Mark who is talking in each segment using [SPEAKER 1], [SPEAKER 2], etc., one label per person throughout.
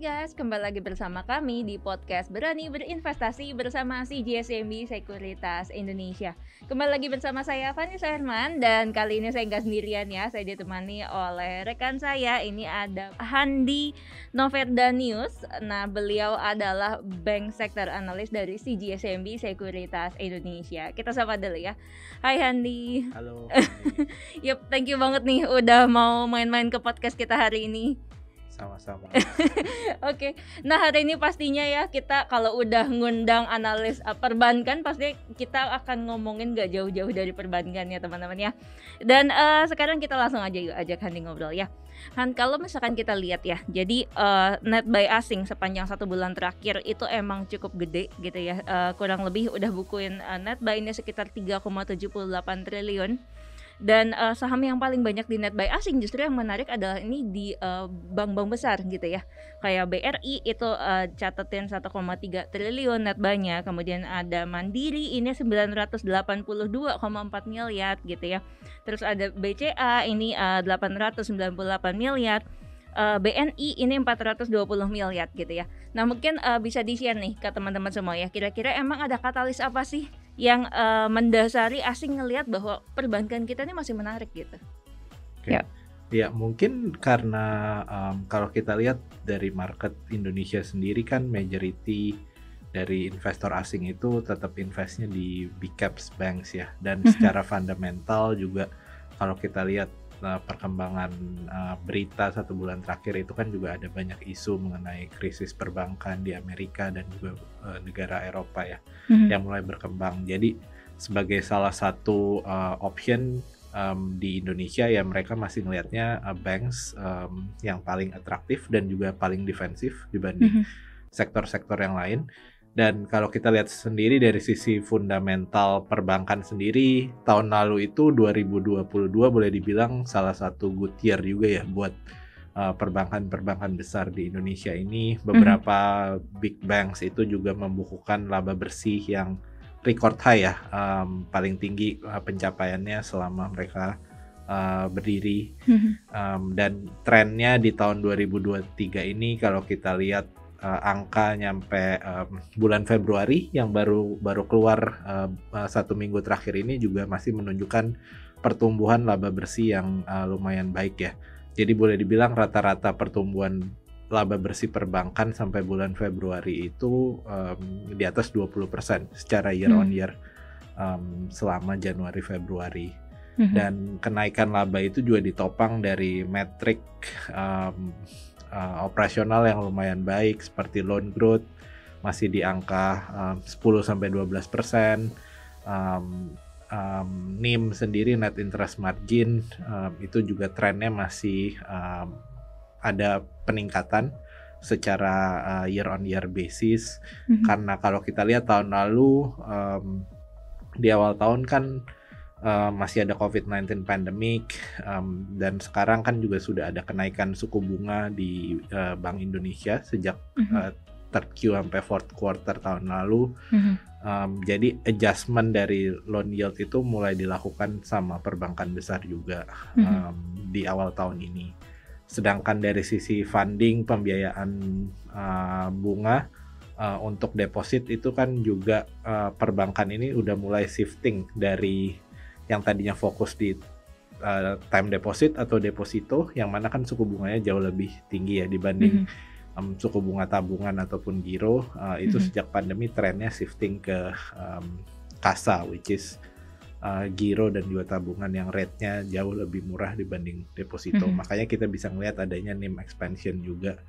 [SPEAKER 1] guys, kembali lagi bersama kami di podcast Berani Berinvestasi bersama CGSMB Sekuritas Indonesia. Kembali lagi bersama saya Vanessa Herman dan kali ini saya nggak sendirian ya, saya ditemani oleh rekan saya. Ini ada Handi Noverdanius. Nah, beliau adalah Bank Sector Analyst dari CGSMB Sekuritas Indonesia. Kita sapa dulu ya. Hai Handi.
[SPEAKER 2] Halo.
[SPEAKER 1] Yup, thank you banget nih udah mau main-main ke podcast kita hari ini.
[SPEAKER 2] Sama-sama.
[SPEAKER 1] Oke, nah hari ini pastinya ya kita kalau udah ngundang analis perbankan pasti kita akan ngomongin gak jauh-jauh dari perbankan ya teman-teman ya. Dan sekarang kita langsung aja yuk ajak Handi ngobrol ya. Han, kalau misalkan kita lihat ya, jadi net buy asing sepanjang 1 bulan terakhir itu emang cukup gede gitu ya. Kurang lebih udah bukuin net buy-nya sekitar 3,78 triliun. Dan saham yang paling banyak di net buy asing justru yang menarik adalah ini di bank-bank besar gitu ya. Kayak BRI itu catetin 1,3 triliun net buy-nya. Kemudian ada Mandiri ini 982,4 miliar gitu ya. Terus ada BCA ini 898 miliar. BNI ini 420 miliar gitu ya. Nah mungkin bisa di-share nih ke teman-teman semua ya. Kira-kira emang ada katalis apa sih yang mendasari asing ngelihat bahwa perbankan kita ini masih menarik gitu?
[SPEAKER 2] Okay. Ya mungkin karena kalau kita lihat dari market Indonesia sendiri kan majority dari investor asing itu tetap investnya di big caps banks ya. Dan secara fundamental juga kalau kita lihat perkembangan berita 1 bulan terakhir itu kan juga ada banyak isu mengenai krisis perbankan di Amerika dan juga negara Eropa ya yang mulai berkembang. Jadi sebagai salah satu option di Indonesia ya mereka masih ngelihatnya banks yang paling atraktif dan juga paling defensif dibanding sektor-sektor yang lain. Dan kalau kita lihat sendiri dari sisi fundamental perbankan sendiri, tahun lalu itu 2022 boleh dibilang salah satu good year juga ya buat perbankan-perbankan besar di Indonesia ini. Beberapa big banks itu juga membukukan laba bersih yang record high ya, paling tinggi pencapaiannya selama mereka berdiri. Dan trennya di tahun 2023 ini kalau kita lihat angka nyampe bulan Februari yang baru keluar 1 minggu terakhir ini juga masih menunjukkan pertumbuhan laba bersih yang lumayan baik ya. Jadi boleh dibilang rata-rata pertumbuhan laba bersih perbankan sampai bulan Februari itu di atas 20% secara year on year selama Januari Februari. Dan kenaikan laba itu juga ditopang dari metrik operasional yang lumayan baik seperti loan growth masih di angka 10-12%, NIM sendiri net interest margin itu juga trennya masih ada peningkatan secara year on year basis karena kalau kita lihat tahun lalu di awal tahun kan masih ada COVID-19 pandemic dan sekarang kan juga sudah ada kenaikan suku bunga di Bank Indonesia sejak third Q sampai fourth quarter tahun lalu. Jadi adjustment dari loan yield itu mulai dilakukan sama perbankan besar juga di awal tahun ini. Sedangkan dari sisi funding pembiayaan bunga untuk deposit itu kan juga perbankan ini udah mulai shifting dari yang tadinya fokus di time deposit atau deposito yang mana kan suku bunganya jauh lebih tinggi ya dibanding suku bunga tabungan ataupun giro. Itu sejak pandemi trennya shifting ke kasa which is giro dan juga tabungan yang rate-nya jauh lebih murah dibanding deposito. Makanya kita bisa ngelihat adanya NIM expansion juga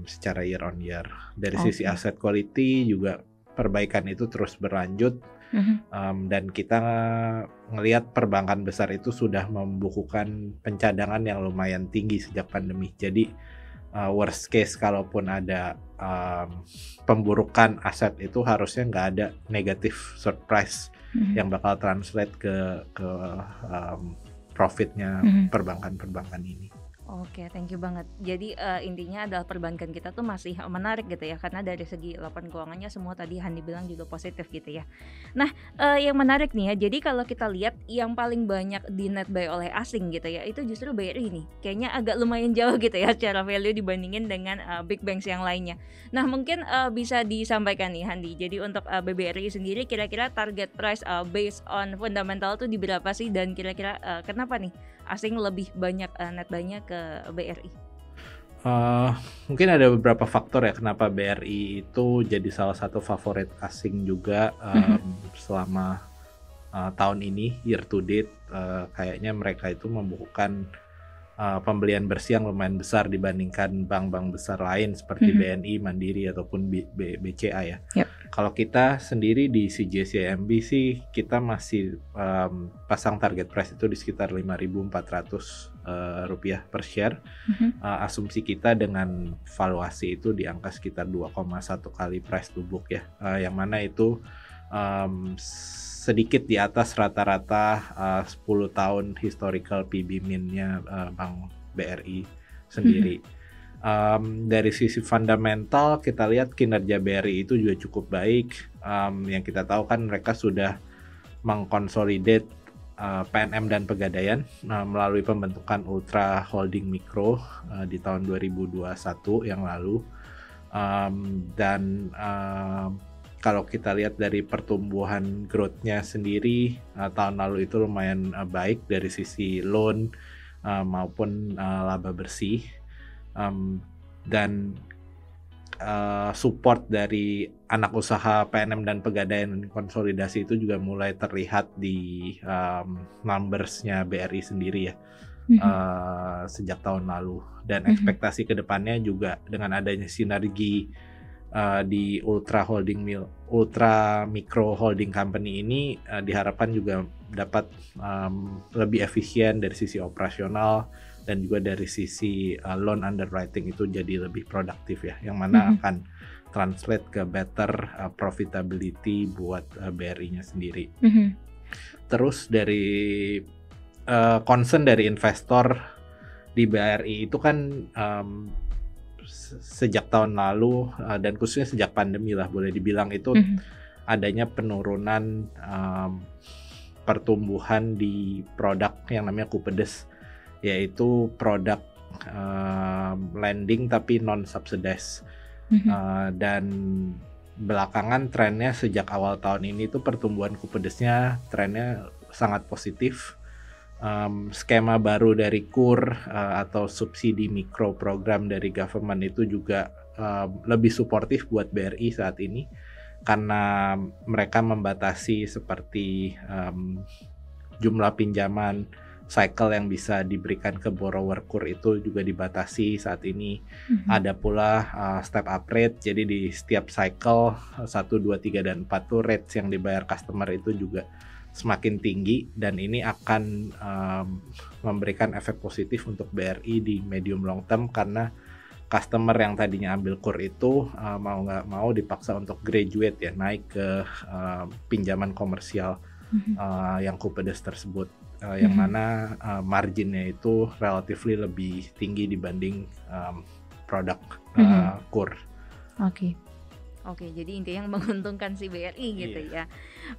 [SPEAKER 2] secara year on year. Dari sisi asset quality juga perbaikan itu terus berlanjut. Dan kita ngelihat perbankan besar itu sudah membukukan pencadangan yang lumayan tinggi sejak pandemi. Jadi worst case kalaupun ada pemburukan aset itu harusnya nggak ada negative surprise yang bakal translate ke profitnya perbankan-perbankan ini.
[SPEAKER 1] Oke, thank you banget. Jadi, intinya adalah perbankan kita tuh masih menarik gitu ya, karena dari segi laporan keuangannya semua tadi Handi bilang juga positif gitu ya. Nah, yang menarik nih ya, jadi kalau kita lihat yang paling banyak di-net buy oleh asing gitu ya, itu justru BRI nih. Kayaknya agak lumayan jauh gitu ya secara value dibandingin dengan, big banks yang lainnya. Nah, mungkin, bisa disampaikan nih Handi, jadi untuk, BBRI sendiri kira-kira target price, based on fundamental tuh di berapa sih? Dan kira-kira, kenapa nih asing lebih banyak, net buy-nya ke BRI?
[SPEAKER 2] Eee, Mungkin ada beberapa faktor ya kenapa BRI itu jadi salah satu favorit asing juga,
[SPEAKER 1] Mhm,
[SPEAKER 2] selama, tahun ini year to date, kayaknya mereka itu membukukan pembelian bersih yang lumayan besar dibandingkan bank-bank besar lain seperti
[SPEAKER 1] mhm,
[SPEAKER 2] BNI, Mandiri ataupun BCA ya.
[SPEAKER 1] yap,
[SPEAKER 2] Kalau kita sendiri di CJCIMB sih kita masih, pasang target price itu di sekitar Rp5.400, rupiah per share.
[SPEAKER 1] mhm,
[SPEAKER 2] Asumsi kita dengan valuasi itu di angka sekitar 2,1 kali price to book ya, yang mana itu, sedikit di atas rata-rata, 10 tahun historical PB min-nya, Bank BRI
[SPEAKER 1] mhm,
[SPEAKER 2] sendiri. Dari sisi fundamental kita lihat kinerja BRI itu juga cukup baik, yang kita tahu kan mereka sudah mengkonsolidate, PNM dan Pegadaian, melalui pembentukan Ultra Holding Mikro, di tahun 2021 yang lalu. Dan, kalau kita lihat dari pertumbuhan growth-nya sendiri, tahun lalu itu lumayan, baik dari sisi loan, maupun, laba bersih, mmm, dan, support dari anak usaha PNM dan Pegadaian konsolidasi itu juga mulai terlihat di, numbers-nya BRI sendiri ya,
[SPEAKER 1] mhm,
[SPEAKER 2] sejak tahun lalu. Dan
[SPEAKER 1] mhm,
[SPEAKER 2] ekspektasi ke depannya juga dengan adanya sinergi, di Ultra Micro Holding Company ini, diharapkan juga dapat, lebih efisien dari sisi operasional dan juga dari sisi, loan underwriting itu jadi lebih produktif ya, yang mana
[SPEAKER 1] mhm,
[SPEAKER 2] akan translate ke better, profitability buat, BRI-nya sendiri.
[SPEAKER 1] mhm,
[SPEAKER 2] Terus dari, concern dari investor di BRI itu kan, sejak tahun lalu, dan khususnya sejak pandemi lah boleh dibilang itu
[SPEAKER 1] mhm,
[SPEAKER 2] adanya penurunan, pertumbuhan di produk yang namanya Kupedes, yaitu produk, lending tapi non subsidized,
[SPEAKER 1] mhm,
[SPEAKER 2] dan belakangan trennya sejak awal tahun ini tuh pertumbuhan Kupedesnya trennya sangat positif. Skema baru dari KUR, atau subsidi mikro program dari government itu juga, lebih suportif buat BRI saat ini, karena mereka membatasi seperti, jumlah pinjaman cycle yang bisa diberikan ke borrower KUR itu juga dibatasi saat ini.
[SPEAKER 1] mhm,
[SPEAKER 2] Ada pula, step up rate, jadi di setiap cycle 1, 2, 3, dan 4 tuh rates yang dibayar customer itu juga semakin tinggi dan ini akan, memberikan efek positif untuk BRI di medium long term karena customer yang tadinya ambil KUR itu, mau nggak mau dipaksa untuk graduate ya, naik ke, pinjaman komersial,
[SPEAKER 1] mhm,
[SPEAKER 2] yang Kupedes tersebut, yang
[SPEAKER 1] mhm,
[SPEAKER 2] mana, margin-nya itu relatively lebih tinggi dibanding, produk,
[SPEAKER 1] mhm.
[SPEAKER 2] KUR.
[SPEAKER 1] Oke. Oke, jadi intinya menguntungkan si BRI gitu
[SPEAKER 2] Iya.
[SPEAKER 1] ya.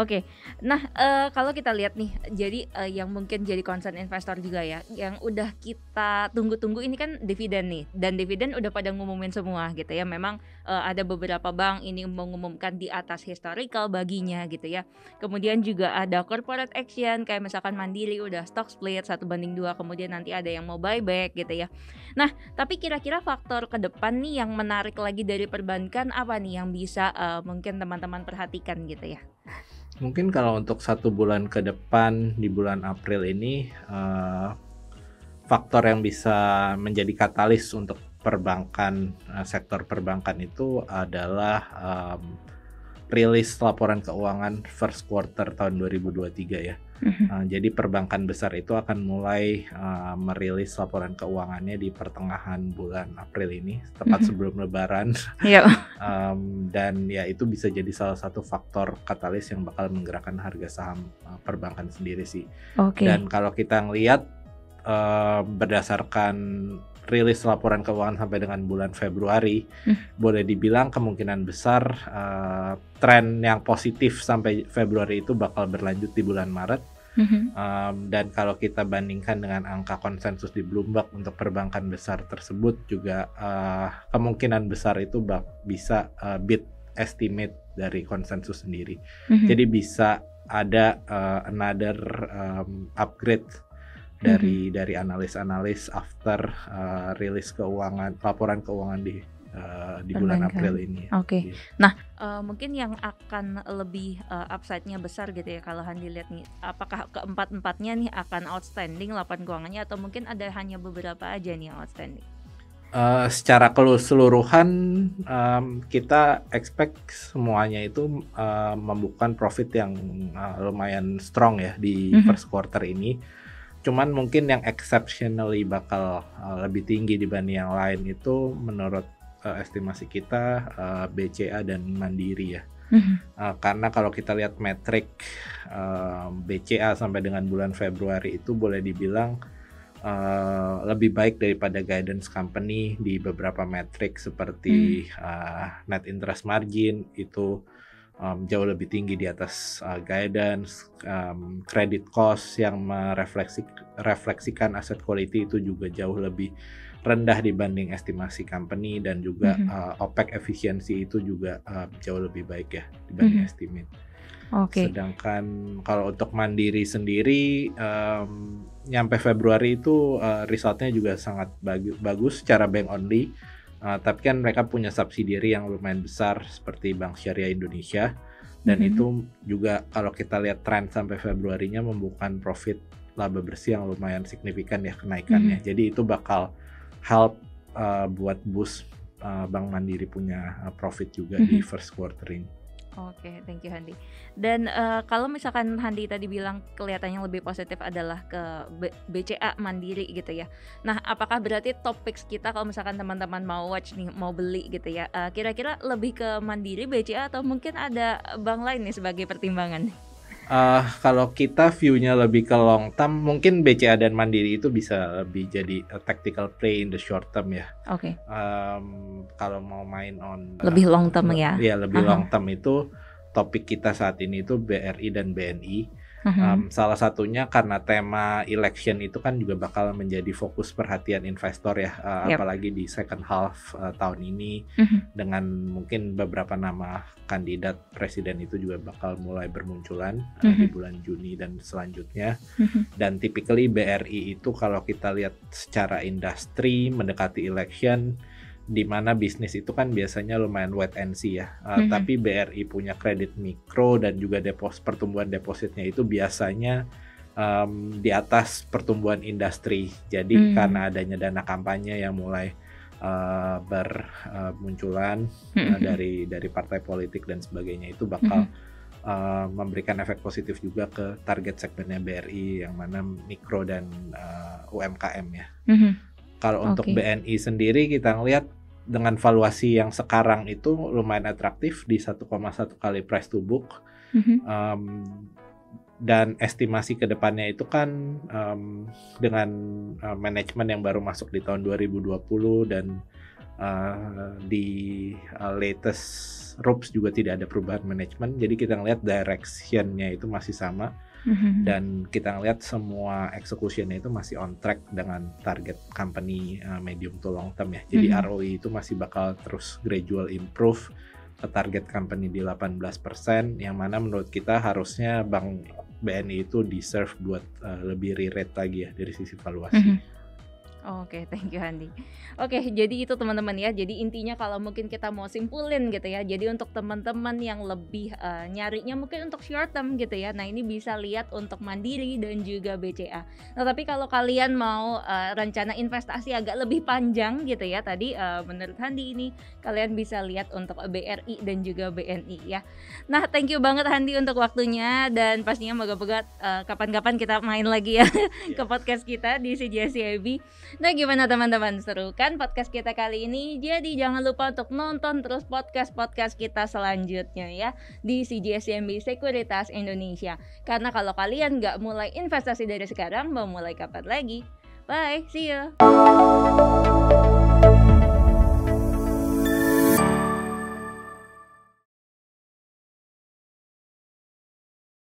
[SPEAKER 1] Oke. Nah, kalau kita lihat nih, jadi, yang mungkin jadi concern investor juga ya, yang udah kita tunggu-tunggu ini kan dividen nih, dan dividen udah pada ngumumin semua gitu ya. Memang, ada beberapa bank ini mengumumkan di atas historical baginya gitu ya. Kemudian juga ada corporate action kayak misalkan Mandiri udah stock split 1/2, kemudian nanti ada yang mau buyback gitu ya. Nah, tapi kira-kira faktor ke depan nih yang menarik lagi dari perbankan apa nih yang bisa, mungkin teman-teman perhatikan gitu ya?
[SPEAKER 2] Mungkin kalau untuk 1 bulan ke depan di bulan April ini, faktor yang bisa menjadi katalis untuk perbankan, sektor perbankan itu adalah, rilis laporan keuangan first quarter tahun 2023 ya.
[SPEAKER 1] Mhm,
[SPEAKER 2] Jadi perbankan besar itu akan mulai, merilis laporan keuangannya di pertengahan bulan April ini, tepat
[SPEAKER 1] mhm.
[SPEAKER 2] sebelum lebaran.
[SPEAKER 1] Iya.
[SPEAKER 2] Dan ya itu bisa jadi salah satu faktor katalis yang bakal menggerakkan harga saham, perbankan sendiri sih.
[SPEAKER 1] Oke.
[SPEAKER 2] Dan kalau kita ngelihat, berdasarkan rilis laporan keuangan sampai dengan bulan Februari, boleh dibilang kemungkinan besar tren yang positif sampai Februari itu bakal berlanjut di bulan Maret. Dan kalau kita bandingkan dengan angka konsensus di Bloomberg untuk perbankan besar tersebut juga kemungkinan besar itu bisa beat estimate dari konsensus sendiri. Jadi bisa ada another upgrade dari analis-analis after rilis laporan keuangan di bulan April ini.
[SPEAKER 1] Oke.
[SPEAKER 2] Gitu.
[SPEAKER 1] Nah, mungkin yang akan lebih upside-nya besar gitu ya kalau Handi lihat nih, apakah keempat-empatnya nih akan outstanding laporan keuangannya atau mungkin ada hanya beberapa aja nih yang outstanding?
[SPEAKER 2] Secara keseluruhan kita expect semuanya itu membukukan profit yang lumayan strong ya di first quarter ini. Cuman mungkin yang exceptionally bakal lebih tinggi dibanding yang lain itu menurut estimasi kita BCA dan Mandiri ya. Karena kalau kita lihat metrik BCA sampai dengan bulan Februari itu boleh dibilang lebih baik daripada guidance company di beberapa metrik seperti net interest margin itu jauh lebih tinggi di atas guidance, credit cost yang merefleksikan asset quality itu juga jauh lebih rendah dibanding estimasi company, dan juga OPEX efficiency itu juga jauh lebih baik ya dibanding estimate. Sedangkan kalau untuk Mandiri sendiri nyampe Februari itu resultnya juga sangat bagus secara bank only. Tapi kan mereka punya subsidiary yang lumayan besar seperti Bank Syariah Indonesia, dan itu juga kalau kita lihat tren sampai Februarinya membukukan profit laba bersih yang lumayan signifikan ya kenaikannya. Jadi itu bakal help buat boost Bank Mandiri punya profit juga di first quarter ini.
[SPEAKER 1] Oke, thank you Handi. Dan kalau misalkan Handi tadi bilang kelihatannya lebih positif adalah ke BCA Mandiri gitu ya. Nah, apakah berarti topik kita kalau misalkan teman-teman mau watch nih, mau beli gitu ya, kira-kira lebih ke Mandiri, BCA, atau mungkin ada bank lain nih sebagai pertimbangan?
[SPEAKER 2] Kalau kita view-nya lebih ke long term, mungkin BCA dan Mandiri itu bisa lebih jadi tactical play in the short term ya. Kalau mau main on
[SPEAKER 1] lebih long term ya.
[SPEAKER 2] Ya, lebih long term itu topik kita saat ini itu BRI dan BNI. Salah satunya karena tema election itu kan juga bakal menjadi fokus perhatian investor ya, apalagi di second half tahun ini dengan mungkin beberapa nama kandidat presiden itu juga bakal mulai bermunculan di bulan Juni dan selanjutnya. Dan typically BRI itu kalau kita lihat secara industri mendekati election, di mana bisnis itu kan biasanya lumayan wait and see ya. Tapi BRI punya kredit mikro dan juga pertumbuhan depositnya itu biasanya di atas pertumbuhan industri. Jadi karena adanya dana kampanye yang mulai bermunculan dari partai politik dan sebagainya, itu bakal memberikan efek positif juga ke target segmennya BRI yang mana mikro dan UMKM ya. Kalau untuk BNI sendiri kita ngelihat dengan valuasi yang sekarang itu lumayan atraktif di 1,1 kali price to book. Dan estimasi ke depannya itu kan dengan manajemen yang baru masuk di tahun 2020 dan di latest RUPS juga tidak ada perubahan manajemen, jadi kita ngelihat directionnya itu masih sama. Dan kita ngelihat semua executionnya itu masih on track dengan target company medium to long term ya. Jadi ROE itu masih bakal terus gradual improve ke target company di 18%, yang mana menurut kita harusnya Bank BNI itu deserve buat lebih re-rate lagi ya dari sisi valuasi.
[SPEAKER 1] Oke, thank you Handi. Oke, jadi itu teman-teman ya. Jadi intinya kalau mungkin kita mau simpulin gitu ya. Jadi untuk teman-teman yang lebih nyarinya mungkin untuk short term gitu ya. Nah, ini bisa lihat untuk Mandiri dan juga BCA. Nah, tapi kalau kalian mau rencana investasi agak lebih panjang gitu ya. Tadi menurut Handi ini kalian bisa lihat untuk BRI dan juga BNI ya. Nah, thank you banget Handi untuk waktunya, dan pastinya moga-moga kapan-kapan kita main lagi ya ke podcast kita di CGSCIB. Nah, gimana teman-teman, seru kan podcast kita kali ini? Jadi jangan lupa untuk nonton terus podcast-podcast kita selanjutnya ya di CGSCIB Sekuritas Indonesia. Karena kalau kalian nggak mulai investasi dari sekarang, mau mulai kapan lagi? Bye, see you.